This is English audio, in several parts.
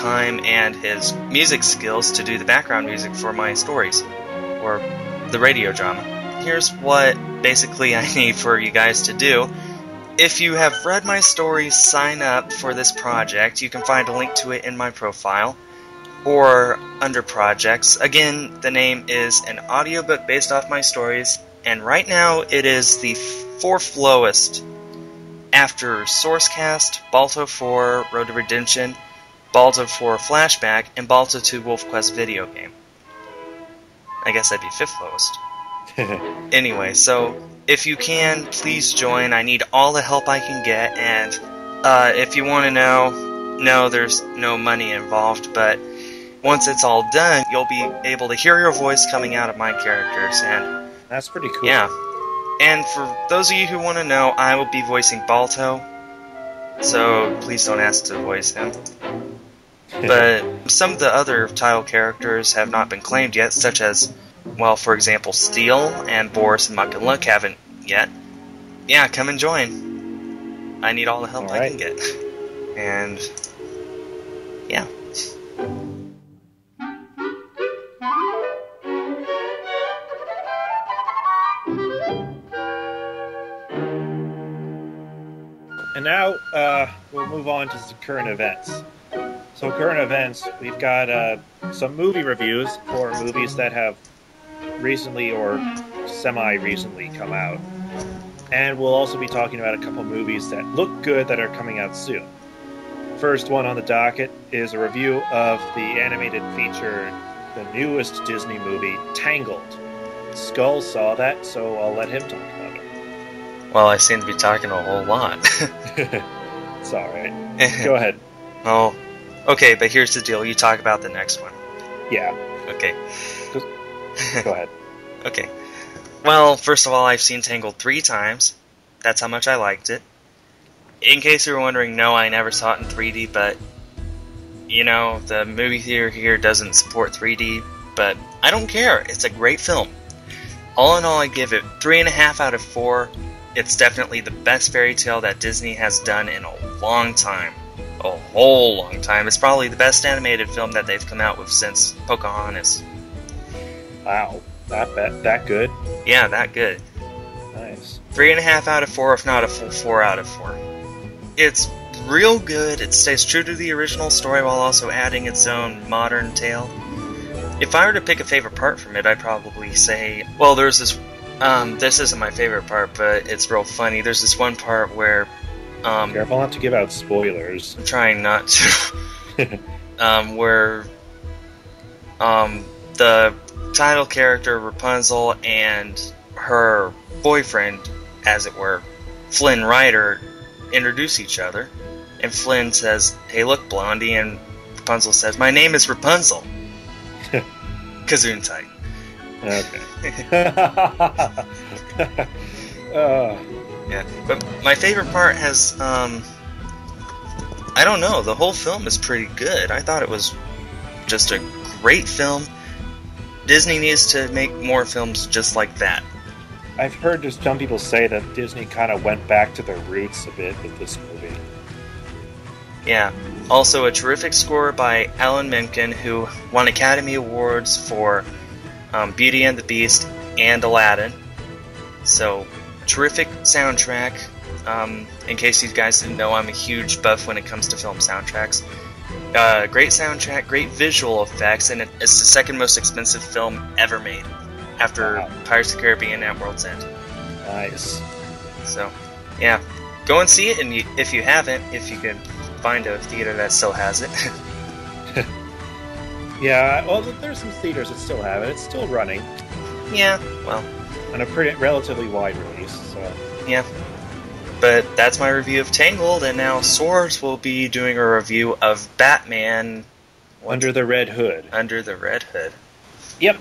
time and his music skills to do the background music for my stories, or the radio drama. Here's what basically I need for you guys to do. If you have read my stories, sign up for this project. You can find a link to it in my profile, or under projects. Again, the name is an audiobook based off my stories, and right now it is the fourth lowest after Sourcecast, Balto 4, Road to Redemption, Balto 4 Flashback, and Balto 2 Wolf Quest video game. I guess that'd be fifth lowest. Anyway, so if you can, please join. I need all the help I can get, and if you want to know, no, there's no money involved, but once it's all done, you'll be able to hear your voice coming out of my characters, and that's pretty cool. Yeah. And for those of you who want to know, I will be voicing Balto, so please don't ask to voice him. But some of the other title characters have not been claimed yet, such as, well, for example, Steel and Boris and Muck and Luck haven't yet. Yeah, come and join. I need all the help I can get. And, yeah. And now, we'll move on to some current events. So current events, we've got some movie reviews for movies that have recently or semi-recently come out. And we'll also be talking about a couple movies that look good that are coming out soon. First one on the docket is a review of the animated feature, the newest Disney movie, Tangled. Skul saw that, so I'll let him talk about it. Well, I seem to be talking a whole lot. It's alright. Go ahead. Oh, okay, but here's the deal. You talk about the next one. Yeah. Okay. Go ahead. Okay. Well, first of all, I've seen Tangled 3 times. That's how much I liked it. In case you were wondering, no, I never saw it in 3D, but, you know, the movie theater here doesn't support 3D, but I don't care. It's a great film. All in all, I give it 3.5 out of 4. It's definitely the best fairy tale that Disney has done in a long time. A whole long time. It's probably the best animated film that they've come out with since Pocahontas. Wow. That good? Yeah, that good. Nice. 3.5 out of 4, if not a full 4 out of 4. It's real good. It stays true to the original story while also adding its own modern tale. If I were to pick a favorite part from it, I'd probably say, well, there's this, this isn't my favorite part, but it's real funny. There's this one part where, careful not to give out spoilers. I'm trying not to. Where, the title character, Rapunzel, and her boyfriend, as it were, Flynn Rider, introduce each other. And Flynn says, "Hey, look, Blondie," and Rapunzel says, "My name is Rapunzel." Gesundheit. Okay. Yeah, but my favorite part has, I don't know, the whole film is pretty good. I thought it was just a great film. Disney needs to make more films just like that. I've heard just some people say that Disney kind of went back to their roots a bit with this movie. Yeah. Also, a terrific score by Alan Menken, who won Academy Awards for Beauty and the Beast and Aladdin. So, terrific soundtrack. In case you guys didn't know, I'm a huge buff when it comes to film soundtracks. Great soundtrack, great visual effects, and it's the second most expensive film ever made, after Pirates of the Caribbean and World's End. Nice. So, yeah, go and see it, and if you haven't, if you can find a theater that still has it. Yeah, well, there's some theaters that still have it. It's still running. Yeah, well. On a pretty relatively wide release, so. Yeah. But that's my review of Tangled, and now Swords will be doing a review of Batman... Under the Red Hood. Under the Red Hood. Yep.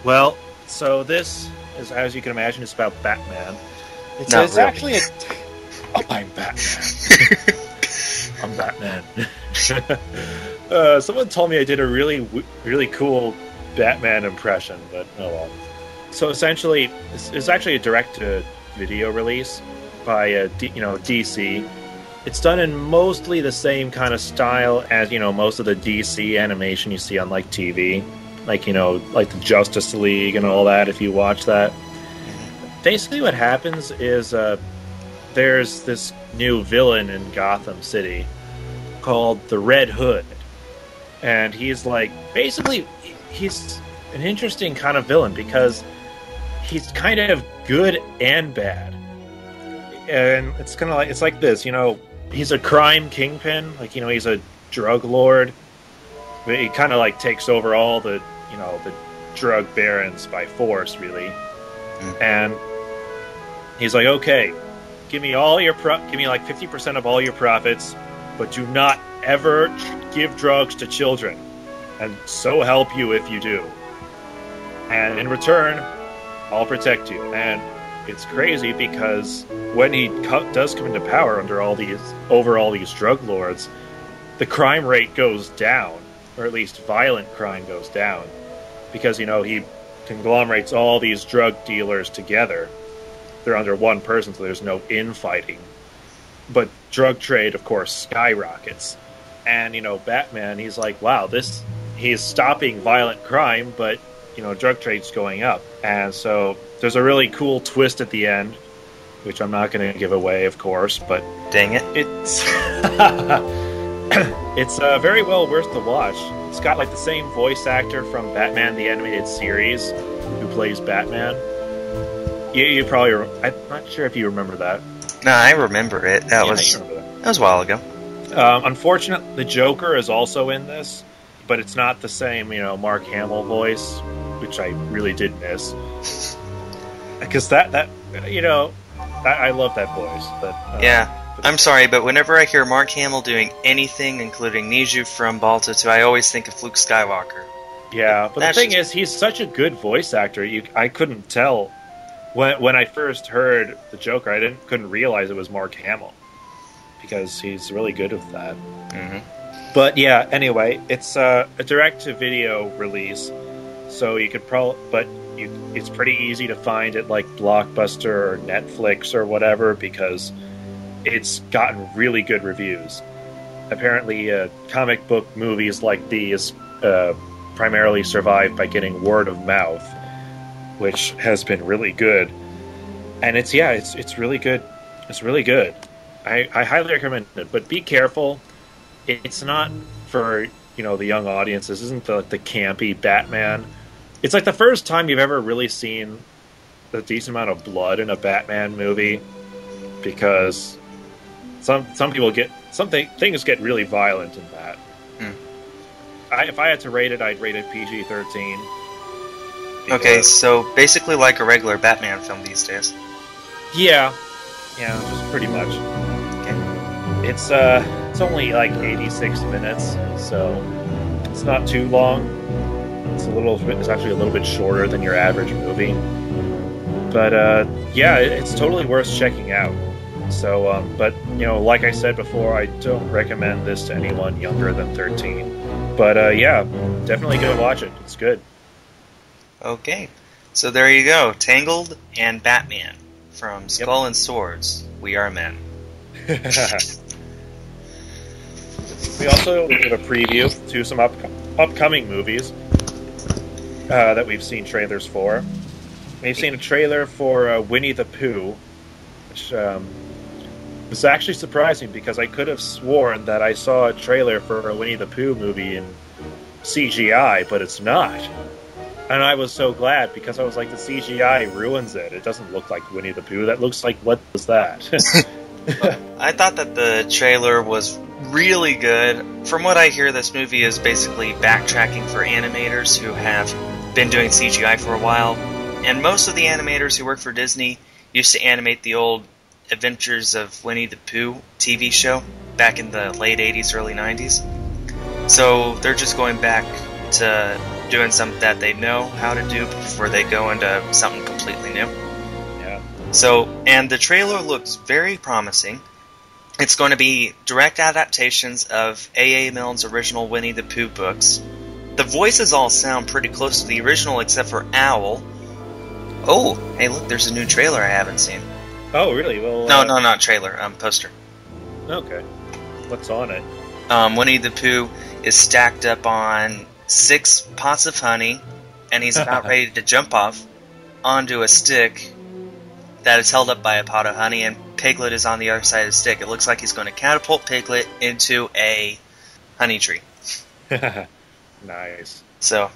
Well, so this is, as you can imagine, it's about Batman. It's really. Actually a... Oh, I'm Batman. I'm Batman. Someone told me I did a really cool Batman impression, but oh well. So essentially, it's actually a direct-to-video release by DC. it's done in mostly the same kind of style as, most of the DC animation you see on, like, TV. Like, like the Justice League and all that, if you watch that. Basically what happens is there's this new villain in Gotham City called the Red Hood. And he's, like, basically, he's an interesting kind of villain because he's kind of good and bad. And it's kind of like, it's like this, he's a crime kingpin, like, he's a drug lord. But he kind of, like, takes over all the, the drug barons by force, really. And he's like, okay, give me like 50% of all your profits, but do not ever give drugs to children. And so help you if you do. And in return, I'll protect you. And it's crazy because when he does come into power over all these drug lords, the crime rate goes down, or at least violent crime goes down, because he conglomerates all these drug dealers together. They're under one person, so there's no infighting. But drug trade, of course, skyrockets. And Batman, he's like, wow, he's stopping violent crime, but drug trade's going up. And so there's a really cool twist at the end, which I'm not going to give away, of course, but dang it. It's it's very well worth the watch. It's got like the same voice actor from Batman the Animated Series who plays Batman. You probably I'm not sure if you remember that. No, I remember it. That was a while ago. Unfortunately, the Joker is also in this, but it's not the same, Mark Hamill voice, which I really did miss. Because I love that voice. But yeah, I'm sorry, but whenever I hear Mark Hamill doing anything, including Niju from Balto 2, I always think of Luke Skywalker. Yeah, but the thing is, he's such a good voice actor. I couldn't tell when I first heard the Joker. I couldn't realize it was Mark Hamill because he's really good with that. Mm-hmm. But yeah, anyway, it's a direct-to-video release, so you could it's pretty easy to find it like Blockbuster or Netflix or whatever because it's gotten really good reviews. Apparently, comic book movies like these primarily survive by getting word of mouth, which has been really good. And it's really good. It's really good. I highly recommend it, but be careful. It's not for the young audience. This isn't the campy Batman. It's like the first time you've ever really seen a decent amount of blood in a Batman movie, because some people things get really violent in that. If I had to rate it, I'd rate it PG-13. Okay, so basically like a regular Batman film these days. Yeah, just pretty much. Okay. It's only like 86 minutes, so it's not too long. It's actually a little bit shorter than your average movie. But it's totally worth checking out. So, but like I said before, I don't recommend this to anyone younger than 13. But definitely go watch it. It's good. Okay, so there you go, Tangled and Batman from Skull and Swords. We are men. We also did a preview to some upcoming movies that we've seen trailers for. We've seen a trailer for Winnie the Pooh, which was actually surprising because I could have sworn that I saw a trailer for a Winnie the Pooh movie in CGI, but it's not. And I was so glad because I was like, the CGI ruins it. It doesn't look like Winnie the Pooh. That looks like, what was that? I thought that the trailer was really good. From what I hear, this movie is basically backtracking for animators who have been doing CGI for a while. And most of the animators who work for Disney used to animate the old Adventures of Winnie the Pooh TV show back in the late 80s, early 90s. So they're just going back to doing something that they know how to do before they go into something completely new. Yeah. So, and the trailer looks very promising. It's going to be direct adaptations of A.A. Milne's original Winnie the Pooh books. The voices all sound pretty close to the original except for Owl. Oh, hey look, there's a new trailer I haven't seen. Oh, really? Well, No, not trailer, poster. Okay. What's on it? Winnie the Pooh is stacked up on 6 pots of honey, and he's about ready to jump off onto a stick that is held up by a pot of honey, and Piglet is on the other side of the stick. It looks like he's going to catapult Piglet into a honey tree. Nice. So,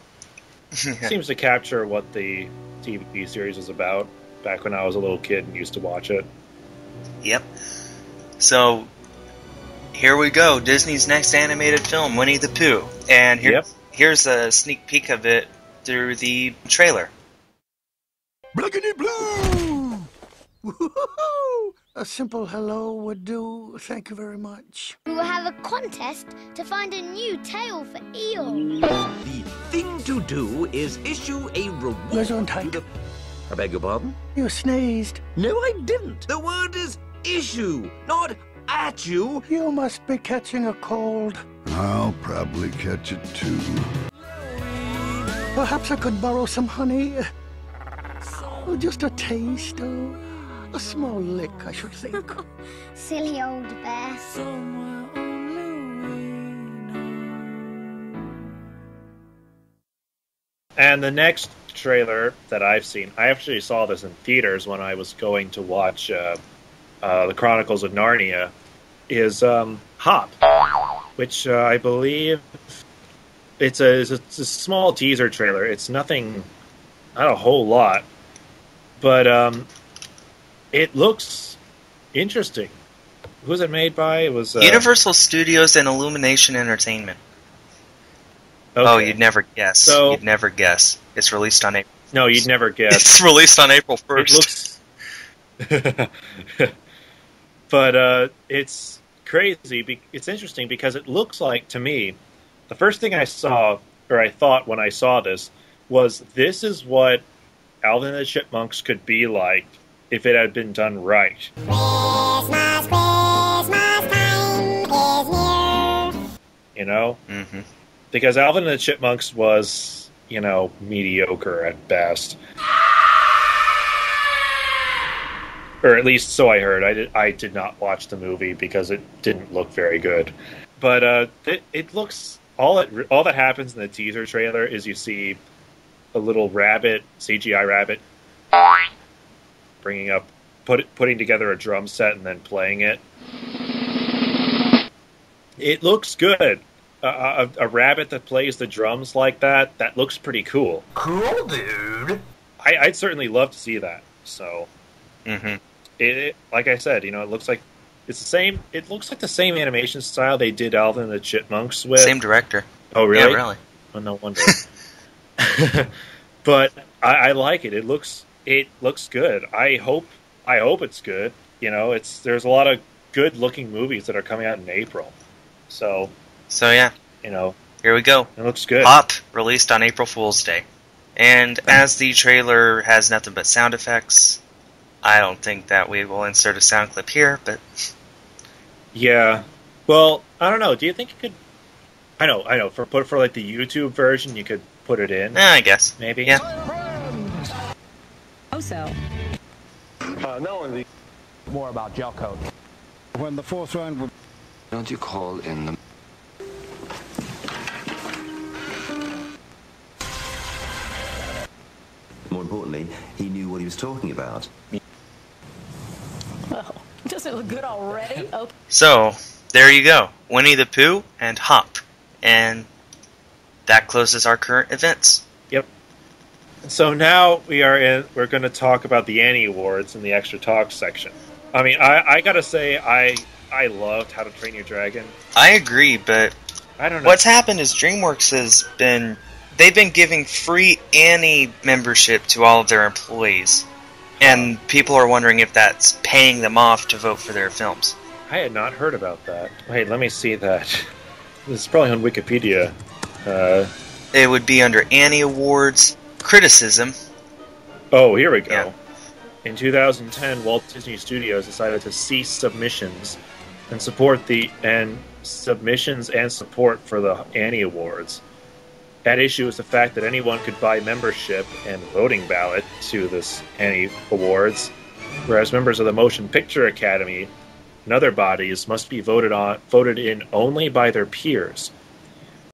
seems to capture what the TV series was about back when I was a little kid and used to watch it. Yep. So, here we go. Disney's next animated film, Winnie the Pooh. And here's a sneak peek of it through the trailer. Blackity blue! Woo-hoo-hoo! A simple hello would do. Thank you very much. We will have a contest to find a new tail for Eeyore. The thing to do is issue a reward Gesundheit. to the... I beg your pardon? You sneezed. No, I didn't. The word is issue, not at you. You must be catching a cold. I'll probably catch it too. Perhaps I could borrow some honey. Oh, just a taste. Oh, a small lick, I should think. Silly old bear. And the next trailer that I've seen, I actually saw this in theaters when I was going to watch the Chronicles of Narnia, is Hop, which I believe it's a small teaser trailer. It's nothing, not a whole lot, but it looks interesting. Who's it made by? It was Universal Studios and Illumination Entertainment. Okay. Oh, you'd never guess. So, you'd never guess. It's released on April. No, you'd never guess. It's released on April 1st. It looks... But it's crazy. It's interesting because it looks like, to me, the first thing I saw, or I thought when I saw this, was this is what Alvin and the Chipmunks could be like if it had been done right. Christmas, Christmas time is near. You know? Mm-hmm. Because Alvin and the Chipmunks was, mediocre at best. Or at least so I heard. I did not watch the movie because it didn't look very good. But it looks... All that happens in the teaser trailer is you see a little rabbit, CGI rabbit, putting together a drum set and then playing it. It looks good. A rabbit that plays the drums like that looks pretty cool. Cool, dude. I'd certainly love to see that. So, Mm-hmm. it like I said, it looks like it's the same. It looks like the same animation style they did Alvin and the Chipmunks with. Same director. Oh, really? Yeah, really. Oh, no wonder. But I like it. It looks good. I hope it's good. There's a lot of good looking movies that are coming out in April. So yeah. Here we go. It looks good. Hop, released on April Fool's Day. And as the trailer has nothing but sound effects, I don't think that we will insert a sound clip here, but... Yeah. Well, I don't know. Do you think you could... I know. For like the YouTube version, you could put it in. I guess. Maybe. Yeah. Also. Not only more about gel coat. When the fourth round would... Don't you call in the... More importantly, he knew what he was talking about. Well, does it look good already? Okay. So, there you go. Winnie the Pooh and Hop. And that closes our current events. Yep. So now we're going to talk about the Annie Awards in the Extra Talk section. I mean, I gotta say, I loved How to Train Your Dragon. I agree, but I don't know. what's happened is DreamWorks they've been giving free Annie membership to all of their employees. And people are wondering if that's paying them off to vote for their films. I had not heard about that. Wait, let me see that. This is probably on Wikipedia. It would be under Annie Awards, Criticism. Oh, here we go. Yeah. In 2010, Walt Disney Studios decided to cease submissions and support for the Annie Awards. At issue is the fact that anyone could buy membership and voting ballot to this Annie Awards, whereas members of the Motion Picture Academy and other bodies must be voted in only by their peers.